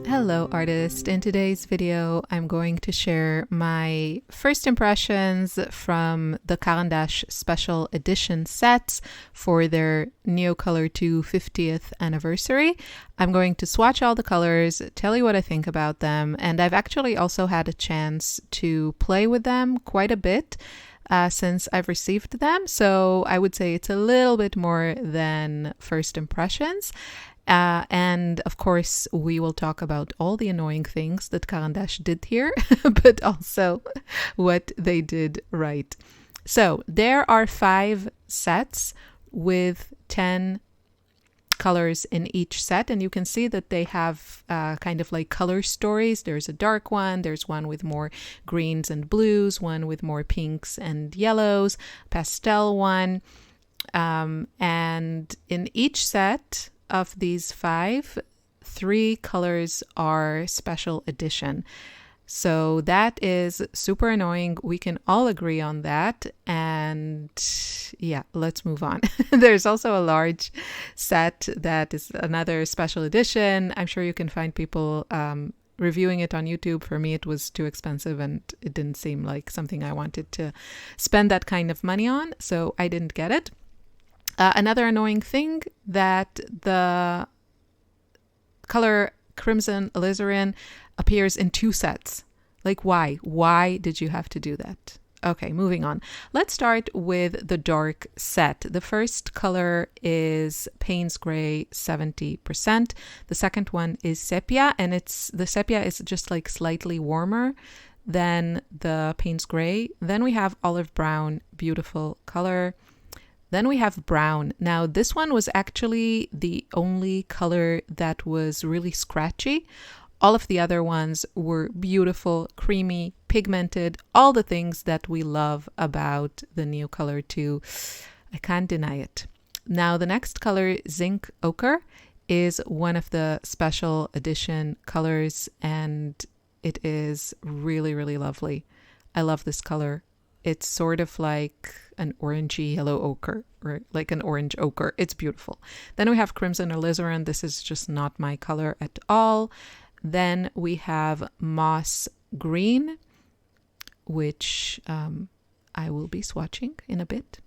Hello artist, in today's video I'm going to share my first impressions from the Caran special edition sets for their Neocolor II 50th anniversary. I'm going to swatch all the colors, tell you what I think about them, and I've actually also had a chance to play with them quite a bit since I've received them, so I would say it's a little bit more than first impressions. And of course, we will talk about all the annoying things that Caran did here, but also what they did right. So there are 5 sets with 10 colors in each set, and you can see that they have kind of like color stories. There's a dark one, there's one with more greens and blues, one with more pinks and yellows, pastel one, and in each set of these 5, 3 colors are special edition. So that is super annoying. We can all agree on that. And yeah, let's move on. There's also a large set that is another special edition. I'm sure you can find people reviewing it on YouTube. For me, it was too expensive and it didn't seem like something I wanted to spend that kind of money on. So I didn't get it. Another annoying thing that the color Crimson Alizarin appears in 2 sets. Like, why? Why did you have to do that? Okay, moving on. Let's start with the dark set. The first color is Payne's Gray 70%. The second one is Sepia, and the Sepia is just like slightly warmer than the Payne's Gray. Then we have Olive Brown, beautiful color. Then we have brown. Now, this one was actually the only color that was really scratchy. All of the other ones were beautiful, creamy, pigmented, all the things that we love about the Neocolor II. I can't deny it. Now, the next color, Zinc Ochre, is one of the special edition colors, and it is really, really lovely. I love this color. It's sort of like an orangey yellow ochre, or like an orange ochre. It's beautiful. Then we have Crimson Alizarin. This is just not my color at all. Then we have Moss Green, which I will be swatching in a bit.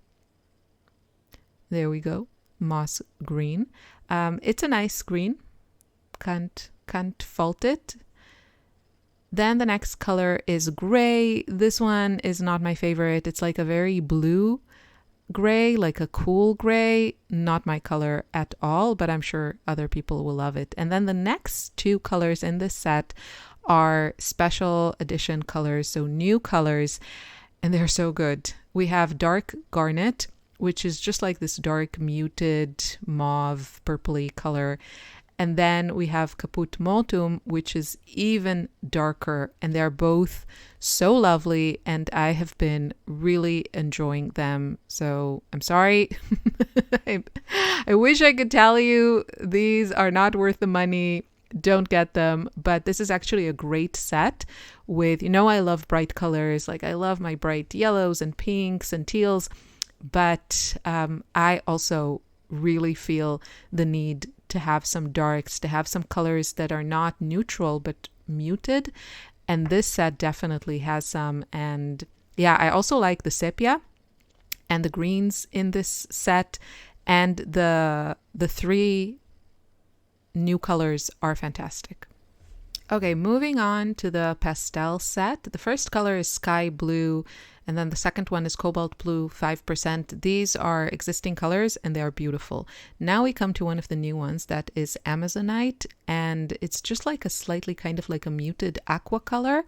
There we go, Moss Green. It's a nice green. Can't fault it. Then the next color is gray. This one is not my favorite. It's like a very blue gray, like a cool gray. Not my color at all, but I'm sure other people will love it. And then the next 2 colors in this set are special edition colors, so new colors, and they're so good. We have Dark Garnet, which is just like this dark muted mauve purpley color. And then we have Caput Mortuum, which is even darker, and they're both so lovely, and I have been really enjoying them. So I'm sorry. I wish I could tell you these are not worth the money. Don't get them. But this is actually a great set with, I love bright colors. Like I love my bright yellows and pinks and teals. But I also really feel the need to have some darks, to have some colors that are not neutral but muted, and this set definitely has some. And yeah, I also like the sepia and the greens in this set, and the 3 new colors are fantastic. Okay, moving on to the pastel set. The first color is Sky Blue, and then the second one is Cobalt Blue, 5%. These are existing colors, and they are beautiful. Now we come to one of the new ones that is Amazonite, and it's just like a slightly kind of like a muted aqua color.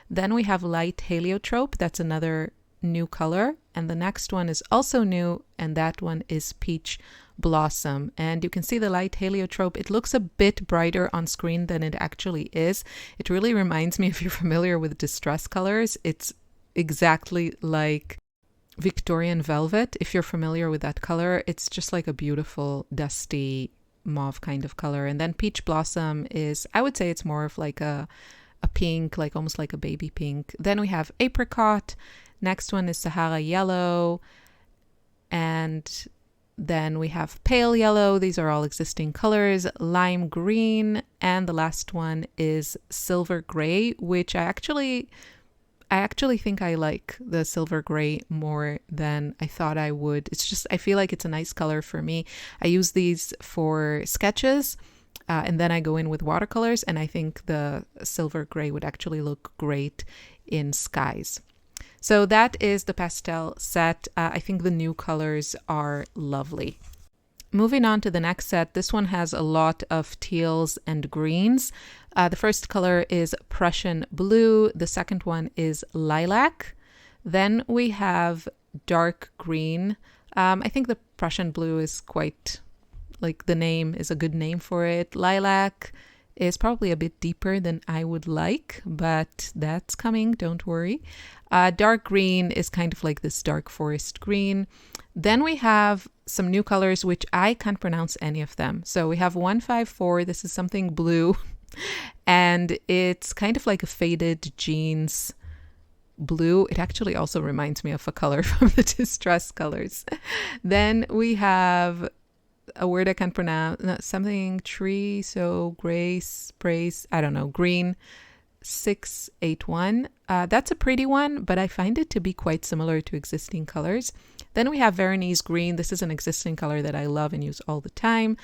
Then we have Light Heliotrope. That's another new color. And the next one is also new, and that one is Peach Blossom. And you can see the Light Heliotrope. It looks a bit brighter on screen than it actually is. It really reminds me, if you're familiar with distress colors, it's exactly like Victorian Velvet. If you're familiar with that color, it's just like a beautiful dusty mauve kind of color. And then Peach Blossom is, I would say it's more of like a pink, like almost like a baby pink. Then we have Apricot. Next one is Sahara Yellow. And Then we have pale yellow. These are all existing colors. Lime green. And the last one is silver gray, which I actually think I like the silver gray more than I thought I would. It's just, I feel like it's a nice color for me. I use these for sketches and then I go in with watercolors, and I think the silver gray would actually look great in skies. So that is the pastel set. I think the new colors are lovely. Moving on to the next set, this one has a lot of teals and greens. The first color is Prussian blue. The second one is lilac. Then we have dark green. I think the Prussian blue is quite, like, the name is a good name for it. Lilac is probably a bit deeper than I would like, but that's coming, don't worry. Dark green is kind of like this dark forest green. Then we have some new colors, which I can't pronounce any of them. So we have 154. This is something blue, and it's kind of like a faded jeans blue. It actually also reminds me of a color from the Distress colors. Then we have a word I can't pronounce, something tree, so grace, praise, I don't know, green 681. That's a pretty one, but I find it to be quite similar to existing colors. Then we have Veronese green. This is an existing color that I love and use all the time.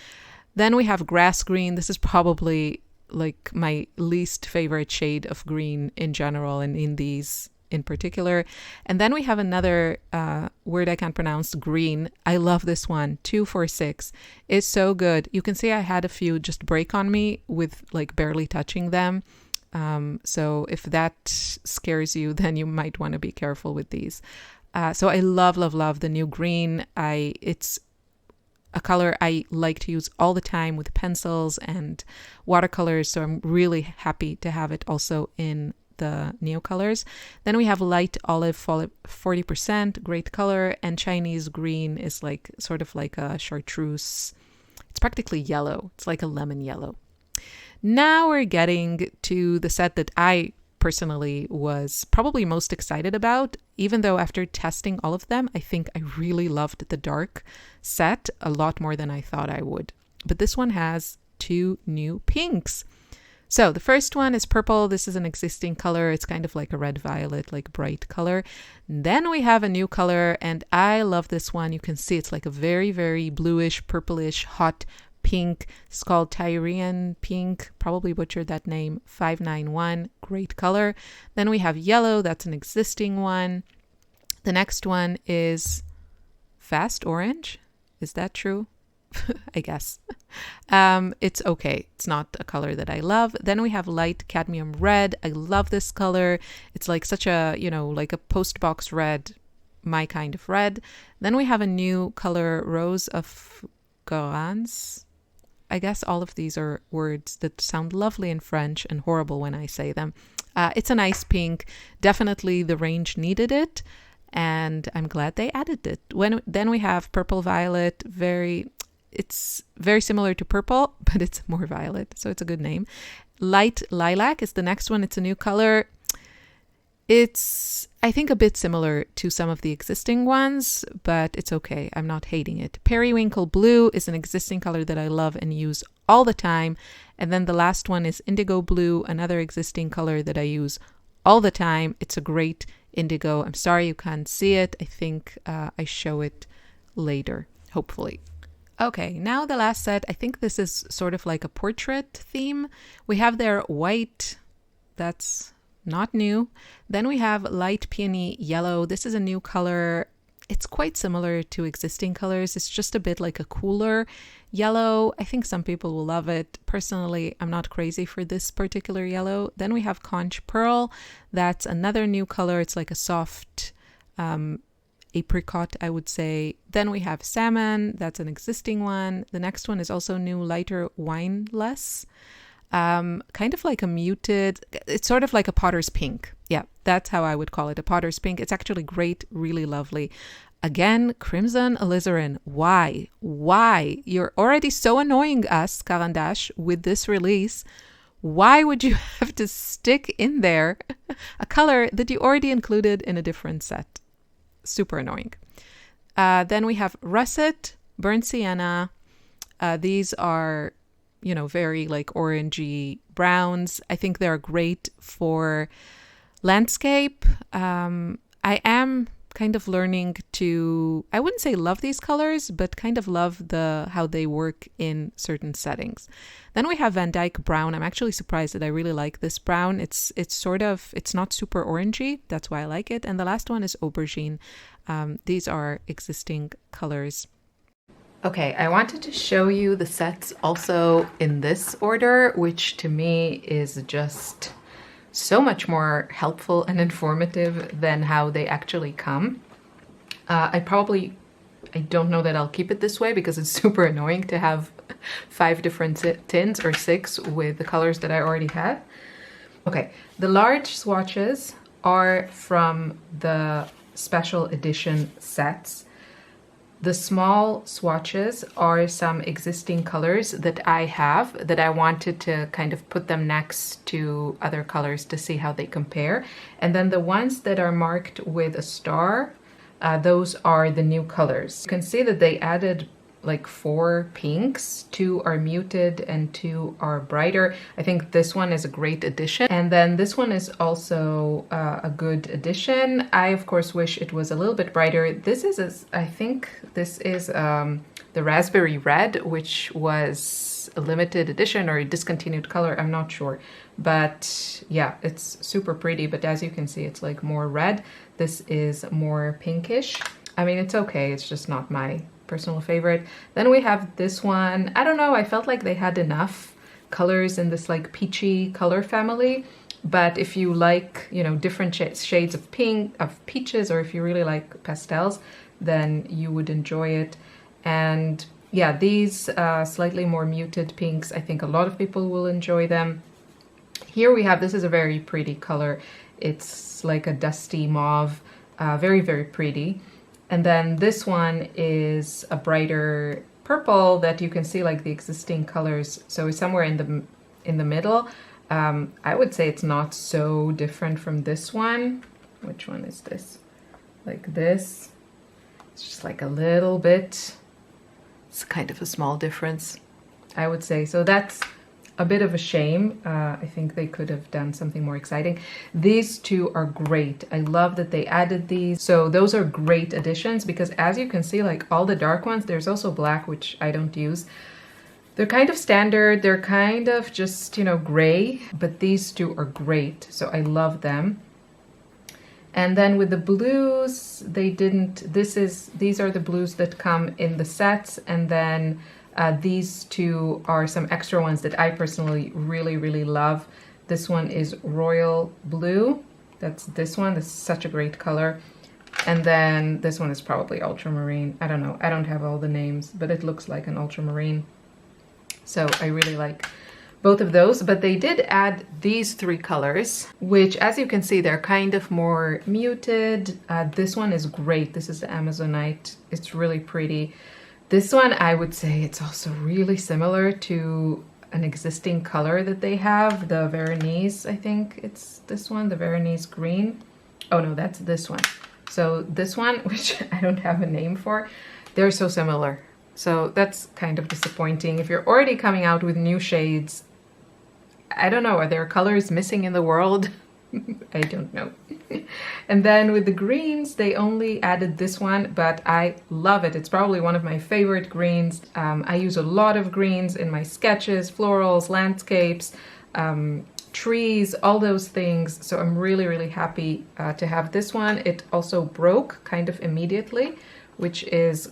Then we have grass green. This is probably like my least favorite shade of green in general, and in these in particular. And then we have another word I can't pronounce, green. I love this one, 246. It's so good. You can see I had a few just break on me with like barely touching them. So if that scares you, then you might want to be careful with these. So I love the new green. It's a color I like to use all the time with pencils and watercolors. So I'm really happy to have it also in the Neocolors. Then we have light olive 40%, great color, and Chinese green is like sort of like a chartreuse. It's practically yellow. It's like a lemon yellow. Now we're getting to the set that I personally was probably most excited about, even though after testing all of them, I think I really loved the dark set a lot more than I thought I would. But this one has two new pinks. So the first one is purple. This is an existing color. It's kind of like a red violet, like bright color. Then we have a new color, and I love this one. You can see it's like a very, very bluish, purplish, hot pink. It's called Tyrian pink. Probably butchered that name. 591. Great color. Then we have yellow. That's an existing one. The next one is fast orange. Is that true? I guess. It's okay. It's not a color that I love. Then we have light cadmium red. I love this color. It's like such a, like a postbox red, my kind of red. Then we have a new color, rose of Caran. I guess all of these are words that sound lovely in French and horrible when I say them. It's a nice pink. Definitely the range needed it, and I'm glad they added it. Then we have purple violet. It's very similar to purple, but it's more violet, so it's a good name. Light lilac is the next one. It's a new color. It's, I think, a bit similar to some of the existing ones, but it's okay. I'm not hating it. Periwinkle blue is an existing color that I love and use all the time. And then the last one is indigo blue, another existing color that I use all the time. It's a great indigo. I'm sorry you can't see it. I think I show it later, hopefully. Okay, now the last set. I think this is sort of like a portrait theme. We have there white. That's not new. Then we have light peony yellow. This is a new color. It's quite similar to existing colors. It's just a bit like a cooler yellow. I think some people will love it. Personally, I'm not crazy for this particular yellow. Then we have conch pearl. That's another new color. It's like a soft apricot, I would say. Then we have salmon. That's an existing one. The next one is also new, lighter wineless. Kind of like a muted, it's sort of like a potter's pink. Yeah, that's how I would call it, a potter's pink. It's actually great, really lovely. Again, crimson alizarin. Why? You're already so annoying us, Caran d'Ache, with this release. Why would you have to stick in there a color that you already included in a different set? Super annoying. Then we have russet. burnt sienna. These are, you know, very like orangey browns. I think they're great for landscape. I am kind of learning to, I wouldn't say love these colors, but kind of love how they work in certain settings. Then we have Van Dyke brown. I'm actually surprised that I really like this brown. It's not super orangey. That's why I like it. And the last one is aubergine. These are existing colors. Okay, I wanted to show you the sets also in this order, which to me is just so much more helpful and informative than how they actually come. I don't know that I'll keep it this way because it's super annoying to have 5 different tins or 6 with the colors that I already have. Okay, the large swatches are from the special edition sets. The small swatches are some existing colors that I have that I wanted to kind of put them next to other colors to see how they compare. And then the ones that are marked with a star, those are the new colors. You can see that they added like 4 pinks. 2 are muted and 2 are brighter. I think this one is a great addition. And then this one is also a good addition. I, of course, wish it was a little bit brighter. I think this is the raspberry red, which was a limited edition or a discontinued color. I'm not sure. But yeah, it's super pretty. But as you can see, it's like more red. This is more pinkish. I mean, it's okay. It's just not my personal favorite. Then we have this one. I don't know, I felt like they had enough colors in this like peachy color family, but if you like, you know, different shades of pink, of peaches, or if you really like pastels, then you would enjoy it. And yeah, these slightly more muted pinks, I think a lot of people will enjoy them. Here we have, this is a very pretty color. It's like a dusty mauve, very, very pretty. And then this one is a brighter purple that you can see like the existing colors. So it's somewhere in the middle. I would say it's not so different from this one. Which one is this? Like this. It's just like a little bit. It's kind of a small difference, I would say. So that's a bit of a shame. I think they could have done something more exciting. These 2 are great. I love that they added these. So those are great additions because as you can see, like all the dark ones, there's also black, which I don't use. They're kind of standard. They're kind of just, you know, gray, but these 2 are great. So I love them. And then with the blues, these are the blues that come in the sets. And then these 2 are some extra ones that I personally really, really love. This one is royal blue. That's this one. This is such a great color. And then this one is probably ultramarine. I don't know. I don't have all the names, but it looks like an ultramarine. So I really like both of those. But they did add these 3 colors, which as you can see, they're kind of more muted. This one is great. This is the Amazonite. It's really pretty. This one, I would say it's also really similar to an existing color that they have, the Veronese, I think it's this one, the Veronese green. Oh no, that's this one. So this one, which I don't have a name for, they're so similar. So that's kind of disappointing. If you're already coming out with new shades, I don't know, are there colors missing in the world? I don't know. And then with the greens, they only added this one, but I love it. It's probably one of my favorite greens. I use a lot of greens in my sketches, florals, landscapes, trees, all those things. So I'm really, really happy to have this one. It also broke kind of immediately, which is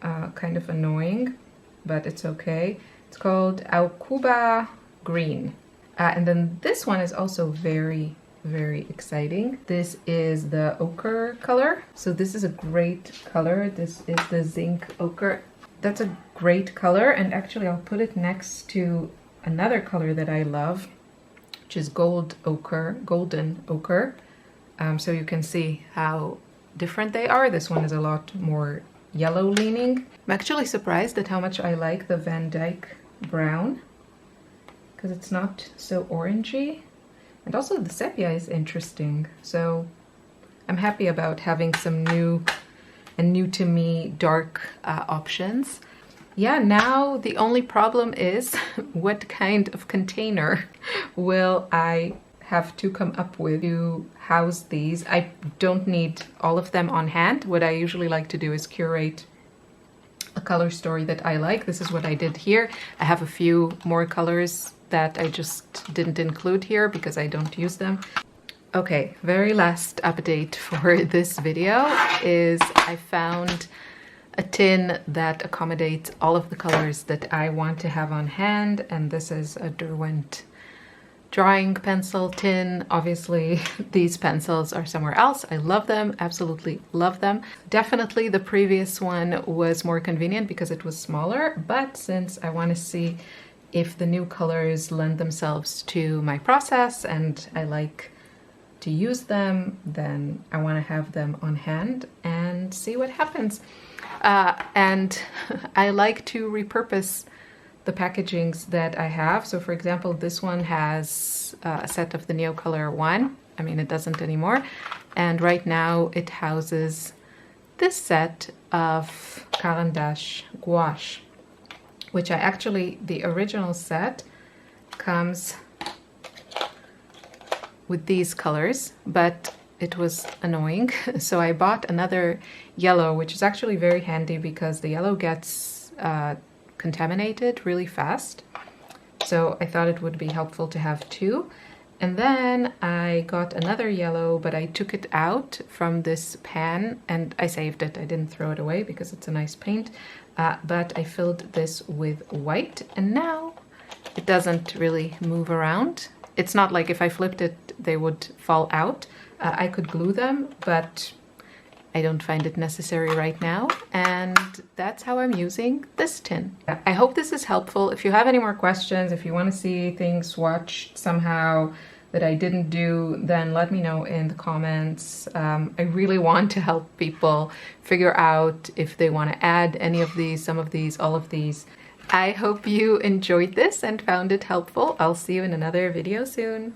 kind of annoying, but it's okay. It's called Aucuba Green. And then this one is also very, very exciting. This is the ochre color. So this is a great color. This is the zinc ochre. That's a great color, and actually I'll put it next to another color that I love, which is golden ochre. So you can see how different they are. This one is a lot more yellow leaning. I'm actually surprised at how much I like the Van Dyke brown, because it's not so orangey. And also the sepia is interesting. So I'm happy about having some new and new to me dark options. Yeah, now the only problem is what kind of container will I have to come up with to house these. I don't need all of them on hand. What I usually like to do is curate a color story that I like. This is what I did here. I have a few more colors that I just didn't include here because I don't use them. Okay, very last update for this video is I found a tin that accommodates all of the colors that I want to have on hand, and this is a Derwent drawing pencil tin. Obviously these pencils are somewhere else. I love them, absolutely love them. Definitely the previous one was more convenient because it was smaller, but since I want to see if the new colors lend themselves to my process and I like to use them, then I want to have them on hand and see what happens. And I like to repurpose the packagings that I have. So for example, this one has a set of the Neocolor I. I mean, it doesn't anymore. And right now it houses this set of Caran gouache, which the original set comes with these colors, but it was annoying. So I bought another yellow, which is actually very handy because the yellow gets contaminated really fast. So I thought it would be helpful to have two. And then I got another yellow, but I took it out from this pan and I saved it. I didn't throw it away because it's a nice paint, but I filled this with white, and now it doesn't really move around. It's not like if I flipped it, they would fall out. I could glue them, but I don't find it necessary right now. And that's how I'm using this tin. I hope this is helpful. If you have any more questions, if you want to see things swatched somehow that I didn't do, then let me know in the comments. I really want to help people figure out if they want to add any of these, some of these, all of these. I hope you enjoyed this and found it helpful. I'll see you in another video soon.